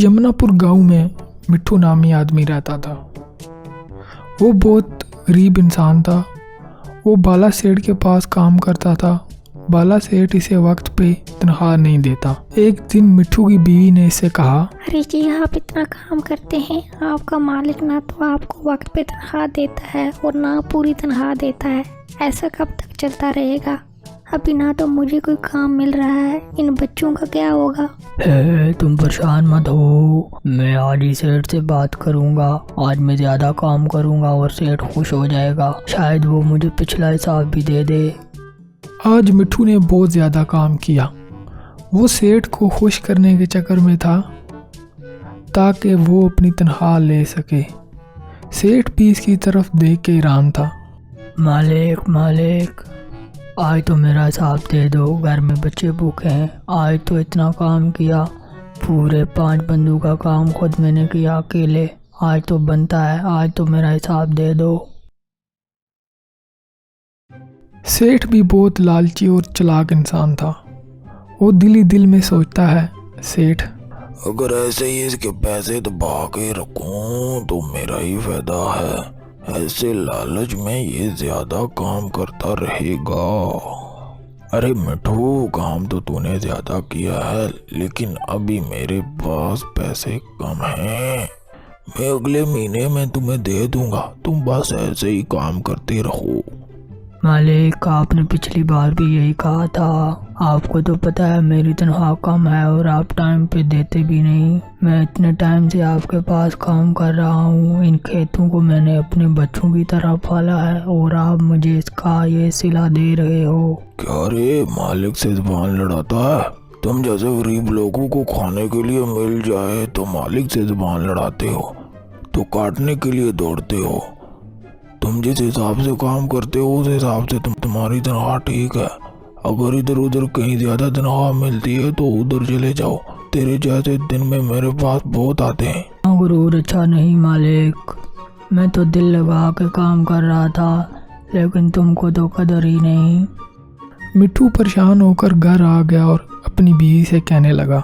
यमुनापुर गांव में मिट्ठू नामी आदमी रहता था। वो बहुत गरीब इंसान था। वो बाला सेठ के पास काम करता था। बाला सेठ इसे वक्त पे तनख्वाह नहीं देता। एक दिन मिट्ठू की बीवी ने इसे कहा, अरे जी, आप इतना काम करते हैं, आपका मालिक ना तो आपको वक्त पे तनख्वाह देता है और ना पूरी तनख्वाह देता है। ऐसा कब तक चलता रहेगा? अभी ना तो मुझे कोई काम मिल रहा है, इन बच्चों का क्या होगा? तुम परेशान मत हो, मैं आज ही सेठ से बात करूंगा। आज मैं ज्यादा काम करूंगा और सेठ खुश हो जाएगा। शायद वो मुझे पिछला हिसाब भी दे दे। आज मिट्ठू ने बहुत ज़्यादा काम किया। वो सेठ को खुश करने के चक्कर में था ताकि वो अपनी तनख्वाह ले सके। सेठ भी इसकी तरफ देख के हैरान था। मालिक, आज तो मेरा हिसाब दे दो। घर में बच्चे भूखे हैं। आज तो इतना काम किया, पूरे 5 बंदों का काम खुद मैंने किया अकेले। आज तो बनता है, आज तो मेरा हिसाब दे दो। सेठ भी बहुत लालची और चालाक इंसान था। वो दिल ही दिल में सोचता है, सेठ अगर ऐसे ही इसके पैसे दबा के रखूं तो मेरा ही फायदा है। ऐसे लालच में ये ज्यादा काम करता रहेगा। अरे मिट्ठू, काम तो तूने ज्यादा किया है, लेकिन अभी मेरे पास पैसे कम हैं। मैं अगले महीने में तुम्हें दे दूंगा, तुम बस ऐसे ही काम करते रहो। मालिक, आपने पिछली बार भी यही कहा था। आपको तो पता है मेरी तनख्वाह कम है और आप टाइम पे देते भी नहीं। मैं इतने टाइम से आपके पास काम कर रहा हूँ। इन खेतों को मैंने अपने बच्चों की तरह पाला है और आप मुझे इसका ये सिला दे रहे हो। क्या रे, मालिक से जुबान लड़ाता है? तुम जैसे गरीब लोगों को खाने के लिए मिल जाए तो मालिक से जुबान लड़ाते हो, तो काटने के लिए दौड़ते हो। तुम जिस हिसाब से काम करते हो उस हिसाब से तुम्हारी तनख्वाह ठीक है। अगर इधर उधर कहीं ज्यादा तनख्वाह मिलती है तो उधर चले जाओ। तेरे जैसे दिन में मेरे पास बहुत आते हैं। गुरूर अच्छा नहीं मालिक, मैं तो दिल लगा के काम कर रहा था, लेकिन तुमको तो कदर ही नहीं। मिट्ठू परेशान होकर घर आ गया और अपनी बीवी से कहने लगा,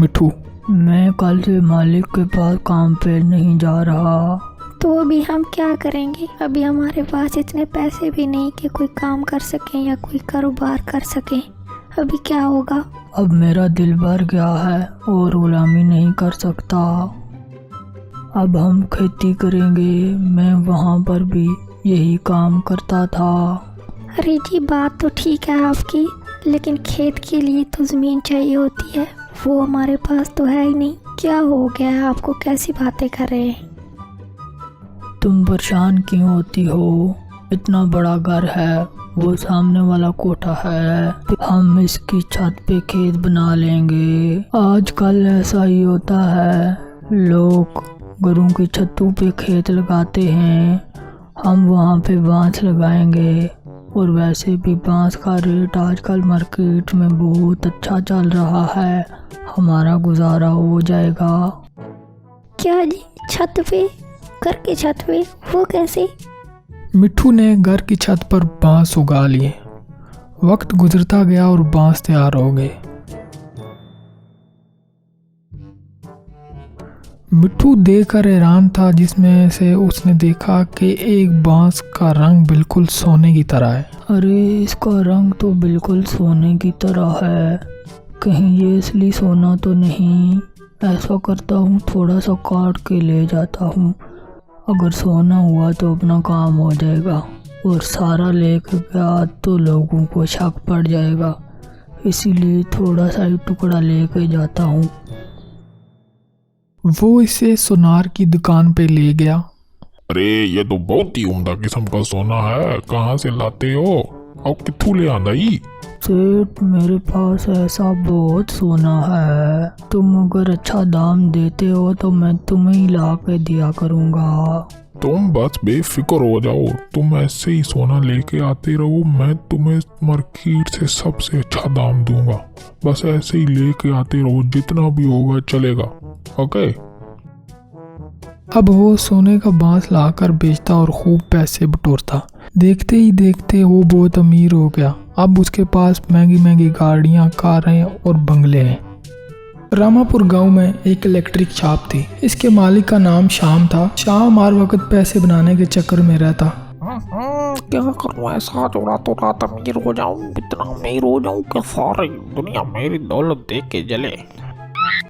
मिट्ठू, मैं कल से मालिक के पास काम पे नहीं जा रहा। तो अभी हम क्या करेंगे? अभी हमारे पास इतने पैसे भी नहीं कि कोई काम कर सकें या कोई कारोबार कर सकें। अभी क्या होगा? अब मेरा दिल भर गया है और गुलामी नहीं कर सकता। अब हम खेती करेंगे। मैं वहाँ पर भी यही काम करता था। अरे जी, बात तो ठीक है आपकी, लेकिन खेत के लिए तो ज़मीन चाहिए होती है। वो हमारे पास तो है ही नहीं। क्या हो गया है आपको? कैसी बातें कर रहे हैं? तुम परेशान क्यों होती हो? इतना बड़ा घर है, वो सामने वाला कोठा है, हम इसकी छत पे खेत बना लेंगे। आजकल ऐसा ही होता है, लोग घरों की छतों पे खेत लगाते हैं। हम वहाँ पे बांस लगाएंगे और वैसे भी बांस का रेट आजकल मार्केट में बहुत अच्छा चल रहा है। हमारा गुजारा हो जाएगा। क्या जी, छत पे? घर की छत पे? वो कैसे? मिट्ठू ने घर की छत पर बांस उगा लिए। वक्त गुजरता गया और बांस तैयार हो गए। मिट्ठू देखकर हैरान था, जिसमें से उसने देखा कि एक बांस का रंग बिल्कुल सोने की तरह है। अरे, इसका रंग तो बिल्कुल सोने की तरह है। कहीं ये असली सोना तो नहीं? ऐसा करता हूँ, थोड़ा सा काट के ले जाता हूँ। अगर सोना हुआ तो अपना काम हो जाएगा, और सारा लेके गया तो लोगों को शक पड़ जाएगा। इसीलिए थोड़ा सा ही टुकड़ा लेके जाता हूँ। वो इसे सुनार की दुकान पे ले गया। अरे, ये तो बहुत ही उम्दा किस्म का सोना है। कहाँ से लाते हो और कित्थू ले आंदा ही? सेठ, मेरे पास ऐसा बहुत सोना है। तुम अगर अच्छा दाम देते हो तो मैं तुम्हें ही ला के दिया करूँगा। तुम बस बेफिक्र हो जाओ, तुम ऐसे ही सोना लेके आते रहो। मैं तुम्हें मार्केट से सबसे अच्छा दाम दूंगा। बस ऐसे ही लेके आते रहो, जितना भी होगा चलेगा। ओके? अब वो सोने का बांस लाकर बेचता और खूब पैसे बटोरता। देखते ही देखते वो बहुत अमीर हो गया। अब उसके पास महंगी महंगी गाड़ियाँ, कारें और बंगले हैं। रामापुर गांव में एक इलेक्ट्रिक शॉप थी। इसके मालिक का नाम श्याम था। श्याम हर वक्त पैसे बनाने के चक्कर में रहता। क्या करूँ, ऐसा जोड़ा तो रात अमीर हो जाऊँ, इतना अमीर हो जाऊँ कि सारी दुनिया मेरी दौलत देख के जले।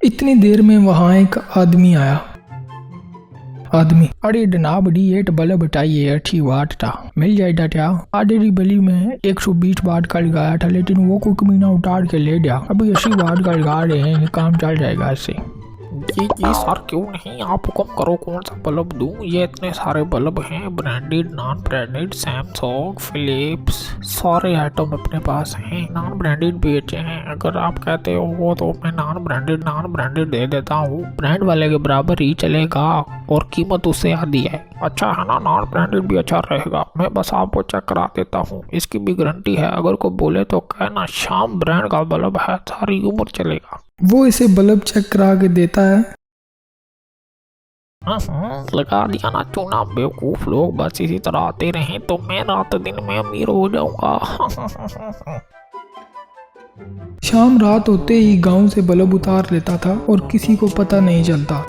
इतनी देर में वहाँ एक आदमी आया। आदमी, अरे जनाब डी 8 बल्ब बताइए 80 वाट था, मिल जाएगा क्या? आधेरी बली में 120 वाट का लगाया था, लेकिन वो कोई कमीना उतार के ले गया। अभी 80 वाट का लगा रहे हैं, ये काम चल जाएगा इससे। जी सर, क्यों नहीं, आप हुक्म करो, कौन सा बल्ब दूं? ये इतने सारे बल्ब हैं, branded non branded, Samsung, Philips, सारे आइटम अपने पास हैं। नॉन ब्रांडेड बेचे हैं, अगर आप कहते हो तो मैं नॉन ब्रांडेड दे देता हूँ। ब्रांड वाले के बराबर ही चलेगा और कीमत उससे आधी है। अच्छा है ना, नॉन ब्रांडेड भी अच्छा रहेगा। मैं बस आपको चेक करा देता हूँ, इसकी भी गारंटी है। अगर कोई बोले तो कहना श्याम ब्रांड का बल्ब है, सारी उम्र चलेगा। वो इसे बल्ब चेक करा के देता है। लगा दिया ना चूना, बेवकूफ लोग बस इसी तरह आते रहे तो मैं रात दिन में अमीर हो जाऊंगा। शाम रात होते ही गांव से बल्ब उतार लेता था और किसी को पता नहीं चलता।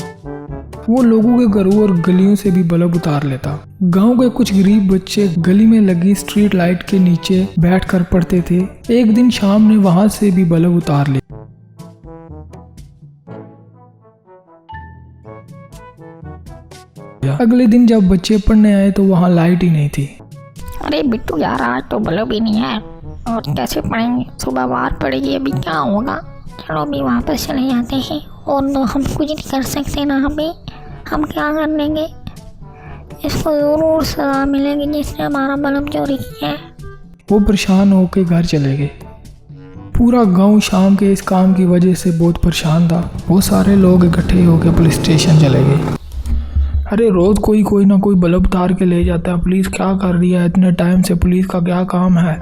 वो लोगों के घरों और गलियों से भी बल्ब उतार लेता। गांव के कुछ गरीब बच्चे गली में लगी स्ट्रीट लाइट के नीचे बैठकर पढ़ते थे। एक दिन शाम ने वहां से भी बल्ब उतार लिया। अगले दिन जब बच्चे पढ़ने आए तो वहाँ लाइट ही नहीं थी। अरे बिट्टू यार, आज तो बल्ब ही नहीं है और कैसे पढ़ेंगे? सुबह बाहर पड़ेगी, अभी क्या होगा? चलो अभी वापस चले जाते हैं। और तो हम कुछ नहीं कर सकते ना, हम क्या कर लेंगे? इसको ज़रूर सजा मिलेगी जिसने हमारा बल्ब चोरी किया है। वो परेशान होकर घर चले गए। पूरा गांव शाम के इस काम की वजह से बहुत परेशान था। वो सारे लोग इकट्ठे होकर पुलिस स्टेशन चले गए। अरे रोज कोई ना कोई बल्ब उतार के ले जाता है, पुलिस क्या कर रही है? इतने टाइम से पुलिस का क्या काम है?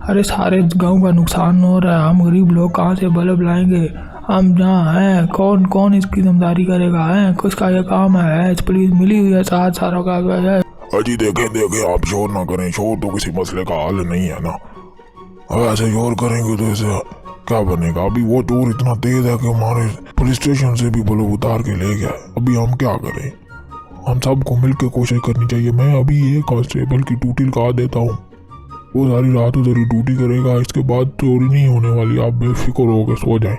अरे सारे गांव का नुकसान हो रहा है, हम गरीब लोग कहाँ से बल्ब लाएंगे? हम जहाँ हैं, कौन इसकी जिम्मेदारी करेगा? है किसका ये काम है? इस पुलिस मिली हुई है, साथ सारा कागज है। अजी देखे आप शोर ना करें, शोर तो किसी मसले का हल नहीं है ना। अब ऐसे शोर करेंगे तो ऐसे क्या बनेगा? अभी वो चोर इतना तेज है कि हमारे पुलिस स्टेशन से भी बल्ब उतार के ले गया। अभी हम क्या करें? हम सबको मिलकर कोशिश करनी चाहिए। मैं अभी ये कांस्टेबल की ड्यूटी लगा देता हूँ, वो सारी रात उधर ही ड्यूटी करेगा। इसके बाद चोरी नहीं होने वाली, आप बेफिक्र होकर सो जाएं।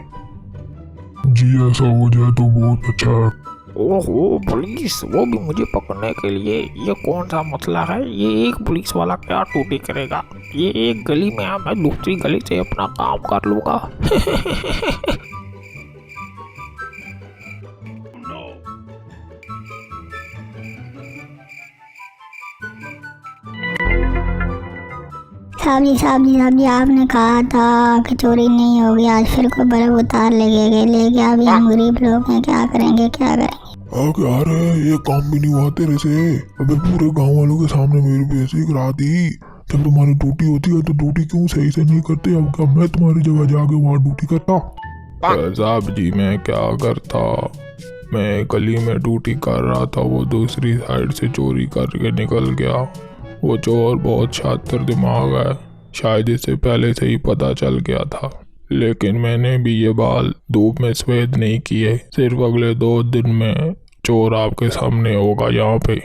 जी ऐसा हो जाए तो बहुत अच्छा है। ओहो पुलिस, वो भी मुझे पकड़ने के लिए? ये कौन सा मसला है? ये एक पुलिस वाला क्या ड्यूटी करेगा? ये एक गली में है, मैं दूसरी गली से अपना काम कर लूँगा। साहब जी आपने कहा था कि चोरी नहीं होगी, आज फिर कोई बल्ब उतार ले गया। अभी हम गरीब लोग हैं, क्या करेंगे? क्या रे, ये काम भी नहीं हुआ तेरे से। अबे पूरे गांव वालों के सामने मेरी बेइज्जती करा दी। जब तुम्हारी ड्यूटी होती है तो ड्यूटी क्यों सही से नहीं करते? अब क्या मैं तुम्हारी जगह जाके वहाँ ड्यूटी करता? साहब जी मैं क्या करता, मैं गली में ड्यूटी कर रहा था, वो दूसरी साइड से चोरी करके निकल गया। वो चोर बहुत शातिर दिमाग है, शायद इसे पहले से ही पता चल गया था। लेकिन मैंने भी ये बाल धूप में सफेद नहीं किए, सिर्फ अगले 2 दिन में चोर आपके सामने होगा यहाँ पे।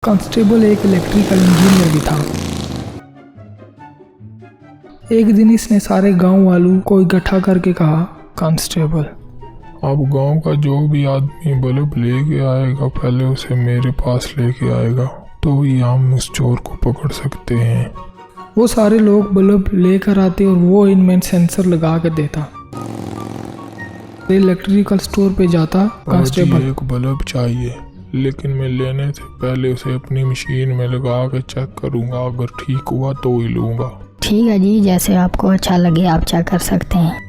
कांस्टेबल एक इलेक्ट्रिकल इंजीनियर भी था। एक दिन इसने सारे गांव वालों को इकट्ठा करके कहा, कांस्टेबल अब गांव का जो भी आदमी बल्ब लेके आएगा पहले उसे मेरे पास लेके आएगा, तो ही हम उस चोर को पकड़ सकते हैं। वो सारे लोग बल्ब लेकर आते और वो इनमें सेंसर लगा के देता। इलेक्ट्रिकल स्टोर पे जाता। कांस्टेबल एक बल्ब चाहिए, लेकिन मैं लेने से पहले उसे अपनी मशीन में लगा के चेक करूंगा, अगर ठीक हुआ तो ही लूंगा। ठीक है जी, जैसे आपको अच्छा लगे आप चेक कर सकते हैं।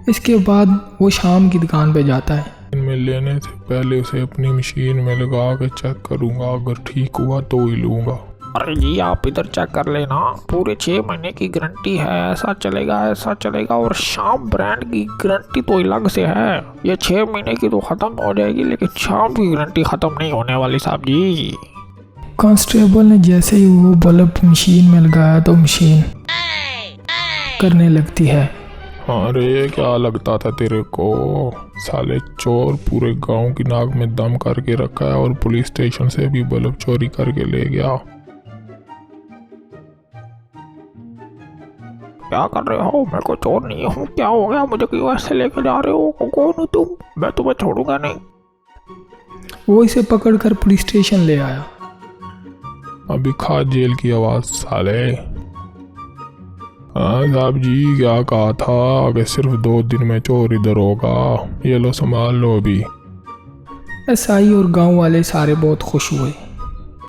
इसके बाद वो शाम की दुकान पे जाता है। मैं लेने से पहले उसे अपनी मशीन में लगा के चेक करूंगा, अगर ठीक हुआ तो ही लूंगा। अरे जी आप इधर चेक कर लेना, पूरे 6 महीने की गारंटी है, ऐसा चलेगा। और शाम ब्रांड की गारंटी तो अलग से है। ये 6 महीने की तो खत्म हो जाएगी, लेकिन शाम की गारंटी खत्म नहीं होने वाली साहब जी। कांस्टेबल ने जैसे ही वो बल्ब मशीन में लगाया तो मशीन करने लगती है अरे क्या लगता था तेरे को? साले चोर पूरे गांव की नाक में दम करके रखा है और पुलिस स्टेशन से भी बल्ब चोरी करके ले गया। क्या कर रहे हो? मैं कोई चोर नहीं हूँ। क्या हो गया? मुझे क्यों ऐसे लेके जा रहे हो? कौन हो तुम? मैं तुम्हें छोड़ूंगा नहीं। वो इसे पकड़कर पुलिस स्टेशन ले आया। अभी खा जेल की आवाज साले। हाँ साहब जी, क्या कहा था कि सिर्फ 2 दिन में चोर इधर होगा। ये लो संभाल लो अभी। एसआई और गांव वाले सारे बहुत खुश हुए।